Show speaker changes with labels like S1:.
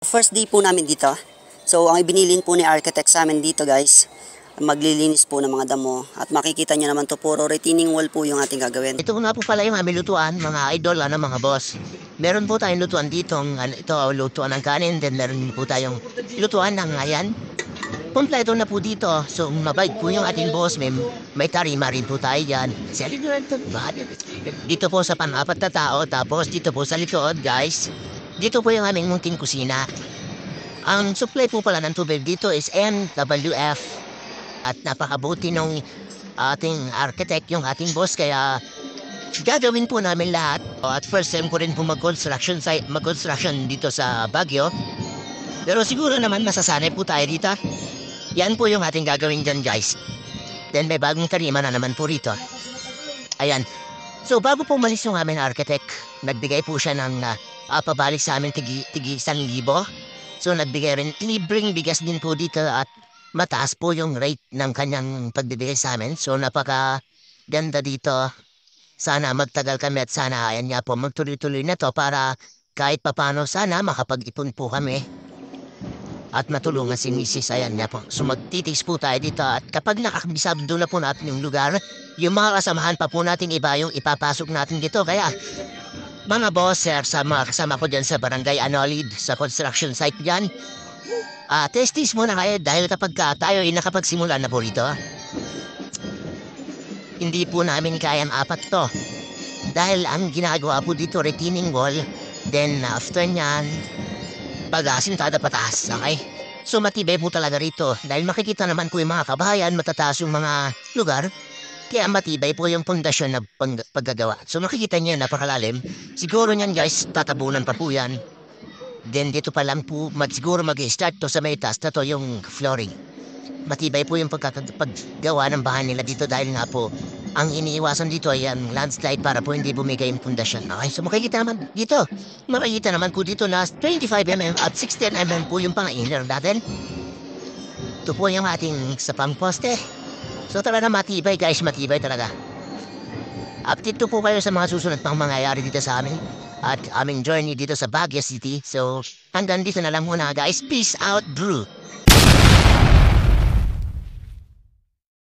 S1: First day po namin dito. So, ang ibinilin po ni architect sa amin dito guys, maglilinis po ng mga damo. At makikita nyo naman to, puro retaining wall po yung ating gagawin.
S2: Ito nga po pala yung aming lutuan, mga idol, mga boss. Meron po tayong lutuan dito, ito lutuan ng kanin, then meron po tayong lutuan ng ayan. Kompleto na po dito. So, mabait po yung ating boss, may tarima rin po tayo dyan. Dito po sa pang-apat na tao, tapos dito po sa likod, guys. Dito po yung aming munting kusina. Ang supply po pala ng tubig dito is MWF. At napakabuti nung ating architect, yung ating boss, kaya gagawin po namin lahat. At first time ko rin po mag-construction dito sa Baguio. Pero siguro naman masasanay po tayo dito. Yan po yung ating gagawin dyan, guys. Then may bagong tarima na naman po rito. Ayan. So bago po umalis yung aming architect, nagbigay po siya ng pabalik sa amin tigi 1,000. So nagbigay rin libreng bigas din po dito at mataas po yung rate ng kanyang pagbibigay sa amin. So napaka ganda dito. Sana magtagal kami at sana ayan nga po magtuloy-tuloy na to para kahit papano sana makapag-ipon po kami. At matulungan si Mrs. Ayan nga po. So magtitis po tayo dito at kapag nakakabisado na po natin yung lugar, yung mga kasamahan pa po natin iba yung ipapasok natin dito. Kaya mga boss, sir, kasama ko dyan sa barangay Anolid sa construction site dyan. Testis muna kayo dahil kapag tayo ay nakapagsimula na po rito, hindi po namin kayang apat to. Dahil ang ginagawa po dito, retaining wall, then after nyan, pag-asintada pataas, okay? So matibay po talaga rito dahil makikita naman po yung mga kabahayan, matataas yung mga lugar, kaya matibay po yung pundasyon na paggagawa. So makikita niyo napakalalim. Siguro niyan guys, tatabunan pa po yan. Then dito pa lang po, siguro mag-start to sa may taas na to yung flooring. Matibay po yung paggawa ng bahay nila dito dahil nga po, ang iniiwasan dito ay ang landslide para po hindi bumigay yung pundasyon. Okay, so makikita naman dito. Makikita naman po dito na 25mm at 16mm po yung pang-inner natin. Ito po yung ating sa pang-poste. So talaga matibay guys, matibay talaga. Update po kayo sa mga susunod pang mangyayari dito sa amin at aming journey dito sa Baguio City. So hanggang dito na lang muna guys. Peace out, bro.